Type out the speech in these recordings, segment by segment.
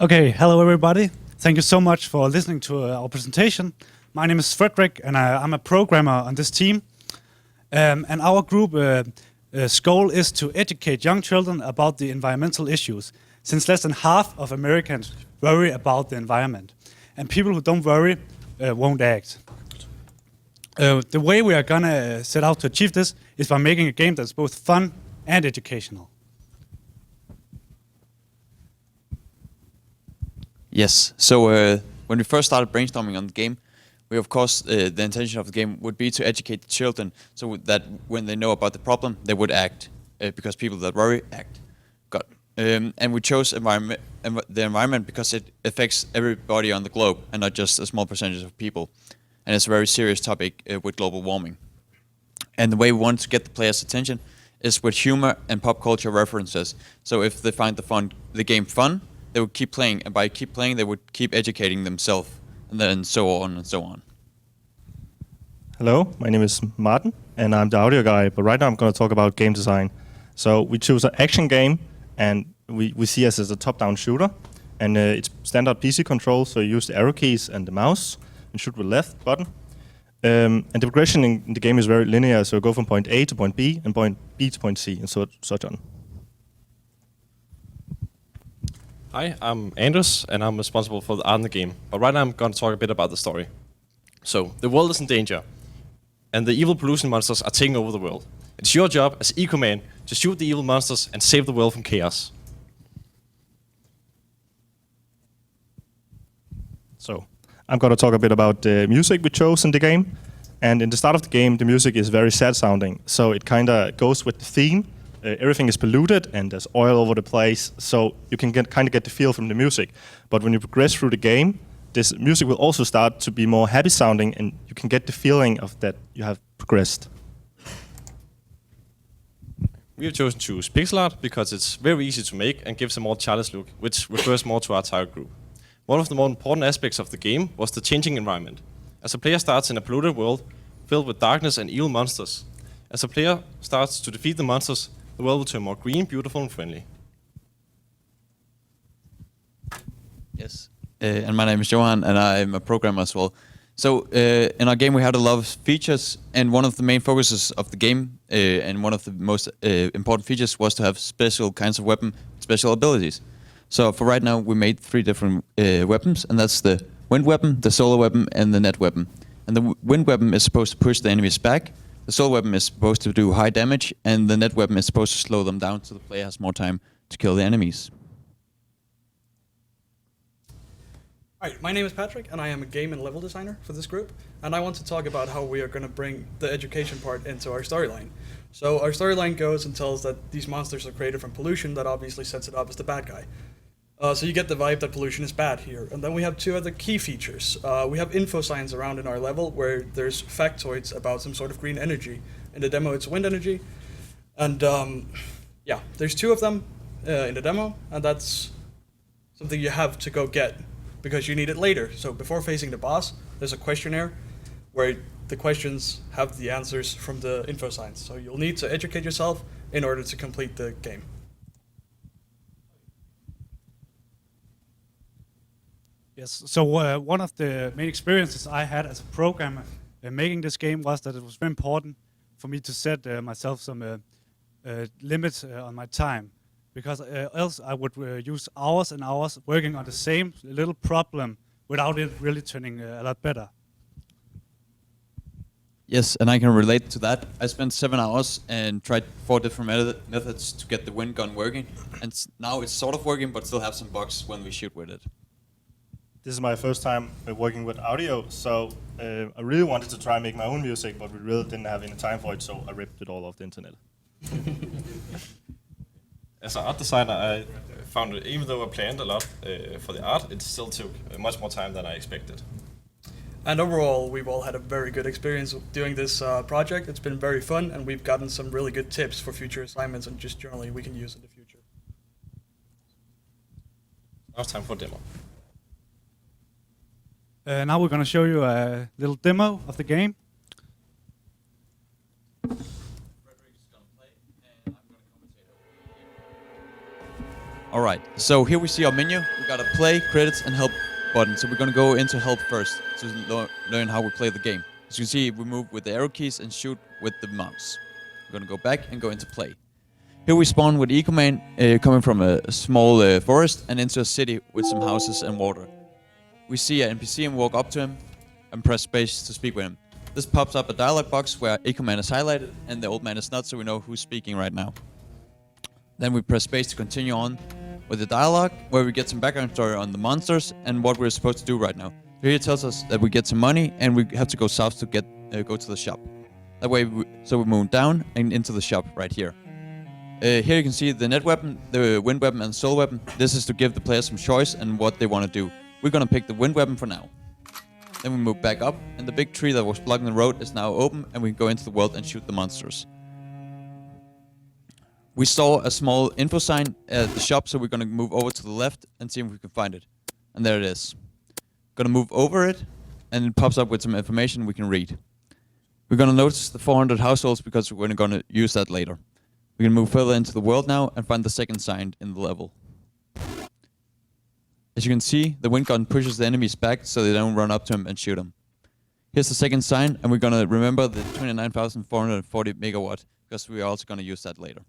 Okay, hello everybody. Thank you so much for listening to our presentation. My name is Frederick, and I'm a programmer on this team. And our group's goal is to educate young children about the environmental issues, since less than half of Americans worry about the environment. And people who don't worry won't act. The way we are gonna set out to achieve this is by making a game that's both fun and educational. Yes, so when we first started brainstorming on the game, we of course, the intention of the game would be to educate the children so that when they know about the problem, they would act, because people that worry act. And we chose the environment because it affects everybody on the globe and not just a small percentage of people. And it's a very serious topic with global warming. And the way we want to get the players' attention is with humor and pop culture references. So if they find the game fun, they would keep playing, and by keep playing, they would keep educating themselves, and then so on and so on. Hello, my name is Martin, and I'm the audio guy, but right now I'm going to talk about game design. So we choose an action game, and we see us as a top-down shooter, and it's standard PC control, so you use the arrow keys and the mouse, and shoot with the left button. And the progression in the game is very linear, so you go from point A to point B, and point B to point C, and such on. Hi, I'm Anders, and I'm responsible for the art in the game. But right now I'm going to talk a bit about the story. So, the world is in danger, and the evil pollution monsters are taking over the world. It's your job as ecoman to shoot the evil monsters and save the world from chaos. So, I'm going to talk a bit about the music we chose in the game. And in the start of the game, the music is very sad sounding, so it kind of goes with the theme. Everything is polluted and there's oil all over the place, so you can kind of get the feel from the music. But when you progress through the game, this music will also start to be more happy sounding, and you can get the feeling of that you have progressed. We have chosen to use pixel art because it's very easy to make and gives a more childish look, which refers more to our target group. One of the more important aspects of the game was the changing environment. As a player starts in a polluted world filled with darkness and evil monsters, as a player starts to defeat the monsters, the world will turn more green, beautiful, and friendly. Yes, and my name is Johan, and I'm a programmer as well. So in our game we had a lot of features, and one of the main focuses of the game, and one of the most important features was to have special kinds of weapon, special abilities. So for right now we made 3 different weapons, and that's the wind weapon, the solar weapon, and the net weapon. And the wind weapon is supposed to push the enemies back. The solar weapon is supposed to do high damage, and the net weapon is supposed to slow them down so the player has more time to kill the enemies. Hi, my name is Patrick, and I am a game and level designer for this group. And I want to talk about how we are going to bring the education part into our storyline. So our storyline goes and tells that these monsters are created from pollution that obviously sets it up as the bad guy. So you get the vibe that pollution is bad here. And then we have 2 other key features. We have info signs around in our level where there's factoids about some sort of green energy. In the demo it's wind energy. And yeah, there's 2 of them in the demo, and that's something you have to go get because you need it later. So before facing the boss, there's a questionnaire where the questions have the answers from the info signs. So you'll need to educate yourself in order to complete the game. Yes, so one of the main experiences I had as a programmer making this game was that it was very important for me to set myself some limits on my time, because else I would use hours and hours working on the same little problem without it really turning a lot better. Yes, and I can relate to that. I spent 7 hours and tried 4 different methods to get the wind gun working, and now it's sort of working, but still have some bugs when we shoot with it. This is my first time working with audio, so I really wanted to try and make my own music, but we really didn't have any time for it, so I ripped it all off the internet. As an art designer, I found that even though I planned a lot for the art, it still took much more time than I expected. And overall, we've all had a very good experience doing this project. It's been very fun, and we've gotten some really good tips for future assignments and just generally we can use in the future. Now it's time for a demo. Now we're going to show you a little demo of the game. Frederick's gonna play, and I'm gonna commentate over here. All right, so here we see our menu. We got a play, credits, and help button. So we're gonna go into help first to learn how we play the game. As you can see, we move with the arrow keys and shoot with the mouse. We're gonna go back and go into play. Here we spawn with ecoman coming from a small forest and into a city with some houses and water. We see an NPC and walk up to him and press space to speak with him. This pops up a dialog box where ecoman is highlighted and the old man is not, so we know who's speaking right now. Then we press space to continue on with the dialogue, where we get some background story on the monsters and what we're supposed to do right now. Here it tells us that we get some money and we have to go south to go to the shop. That way, we move down and into the shop right here. Here you can see the net weapon, the wind weapon, and soul weapon. This is to give the players some choice and what they want to do. We're gonna pick the wind weapon for now. Then we move back up, and the big tree that was blocking the road is now open, and we can go into the world and shoot the monsters. We saw a small info sign at the shop, so we're gonna move over to the left and see if we can find it. And there it is. Gonna move over it, and it pops up with some information we can read. We're gonna notice the 400 households because we're gonna use that later. We can move further into the world now and find the second sign in the level. As you can see, the wind gun pushes the enemies back so they don't run up to him and shoot him. Here's the second sign, and we're gonna remember the 29,440 megawatt because we're also gonna use that later.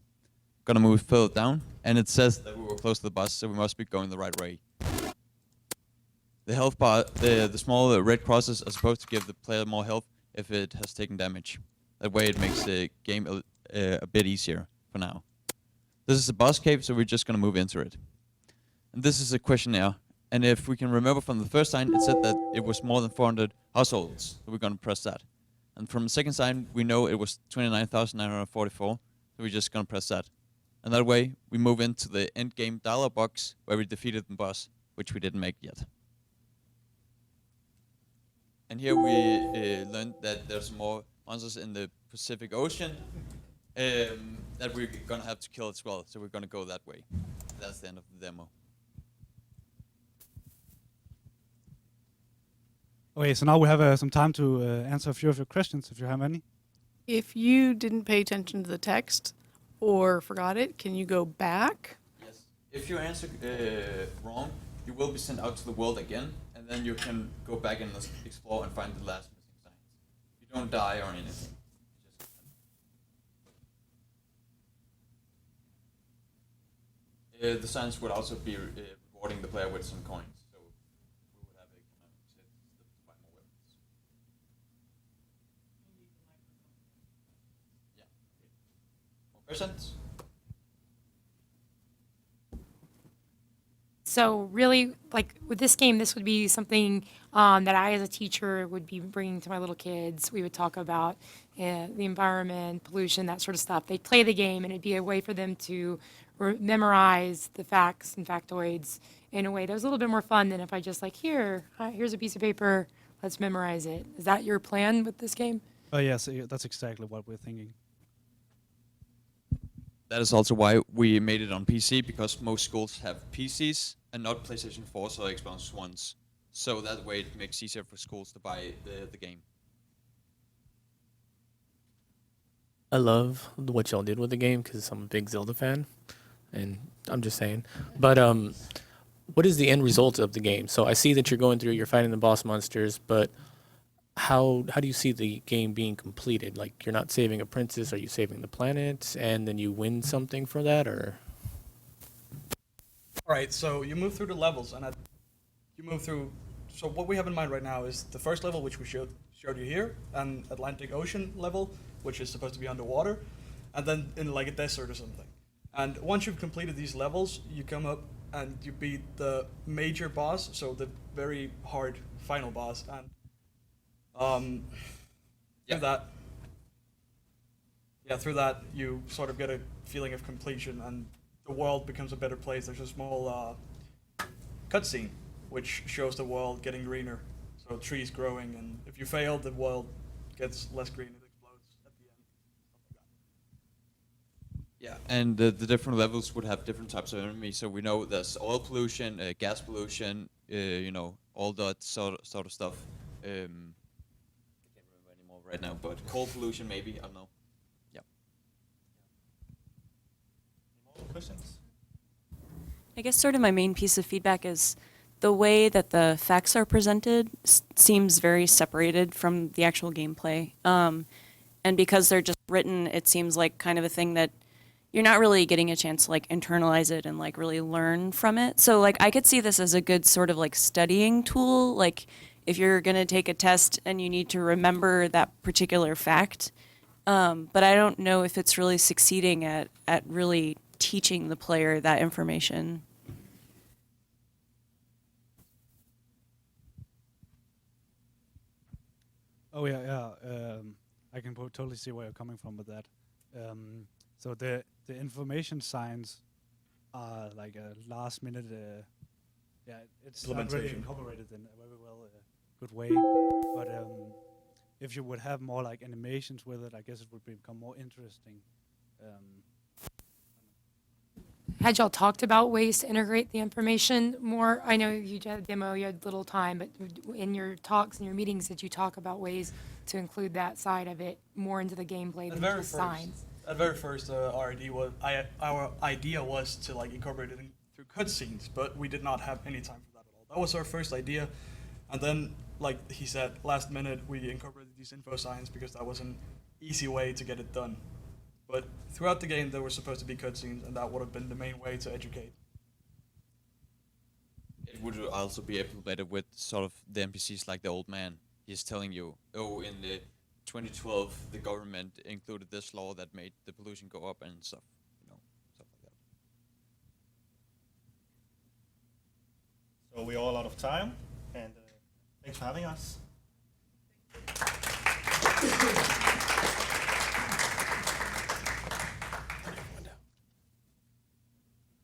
Gonna move further down, and it says that we were close to the bus, so we must be going the right way. The health bar, the small red crosses are supposed to give the player more health if it has taken damage. That way it makes the game a bit easier for now. This is a boss cave, so we're just gonna move into it. And this is a questionnaire, and if we can remember from the first sign, it said that it was more than 400 households, so we're gonna press that. And from the second sign, we know it was 29,944, so we're just gonna press that. And that way, we move into the end game dialog box where we defeated the boss, which we didn't make yet. And here we learned that there's more monsters in the Pacific Ocean that we're gonna have to kill as well, so we're gonna go that way. That's the end of the demo. Okay, so now we have some time to answer a few of your questions, if you have any. If you didn't pay attention to the text or forgot it, can you go back? Yes. If you answer wrong, you will be sent out to the world again, and then you can go back and explore and find the last missing signs. You don't die or anything. The signs would also be rewarding the player with some coins. So we would have economic sets to buy more weapons. Yeah. Okay. More questions? So really, like with this game, this would be something that I, as a teacher, would be bringing to my little kids. We would talk about the environment, pollution, that sort of stuff. They'd play the game, and it'd be a way for them to memorize the facts and factoids in a way that was a little bit more fun than if I just like, here's a piece of paper, let's memorize it. Is that your plan with this game? Yes, that's exactly what we're thinking. That is also why we made it on PC, because most schools have PCs and not PlayStation 4s or Xbox Ones. So that way it makes it easier for schools to buy the game. I love what y'all did with the game because I'm a big Zelda fan, and I'm just saying. But what is the end result of the game? So I see that you're going through, you're fighting the boss monsters, but how do you see the game being completed? Like, you're not saving a princess, are you saving the planet, and then you win something for that, or? All right, so you move through the levels, and you move through. So what we have in mind right now is the first level, which we showed you here, an Atlantic Ocean level, which is supposed to be underwater, and then in like a desert or something. And once you've completed these levels, you come up and you beat the major boss, so the very hard final boss, and through that you sort of get a feeling of completion, and the world becomes a better place. There's a small cutscene which shows the world getting greener, so trees growing, and if you fail, the world gets less green. It explodes at the end. Yeah, and the different levels would have different types of enemies. So we know there's oil pollution, gas pollution, all that sort of stuff. I can't remember anymore right now, but coal pollution maybe, I don't know. Yeah. Questions? I guess sort of my main piece of feedback is the way that the facts are presented seems very separated from the actual gameplay. And because they're just written, it seems like kind of a thing that you're not really getting a chance to like internalize it and like really learn from it. So like I could see this as a good sort of like studying tool. Like if you're going to take a test and you need to remember that particular fact. But I don't know if it's really succeeding at really teaching the player that information. Oh yeah. I can totally see where you're coming from with that. So the information science are like a last minute. It's not really incorporated in a very well good way. But if you would have more like animations with it, I guess it would become more interesting. Had y'all talked about ways to integrate the information more? I know you had a demo, you had little time, but in your talks and your meetings, did you talk about ways to include that side of it more into the gameplay than just signs? At very first, our idea was to like incorporate it through cutscenes, but we did not have any time for that at all. That was our first idea, and then, like he said, last minute we incorporated these info signs because that was an easy way to get it done. But throughout the game, there were supposed to be cutscenes, and that would have been the main way to educate. It would also be implemented with sort of the NPCs like the old man. He's telling you, oh, in the 2012, the government included this law that made the pollution go up and stuff, stuff like that. So we're all out of time, and thanks for having us.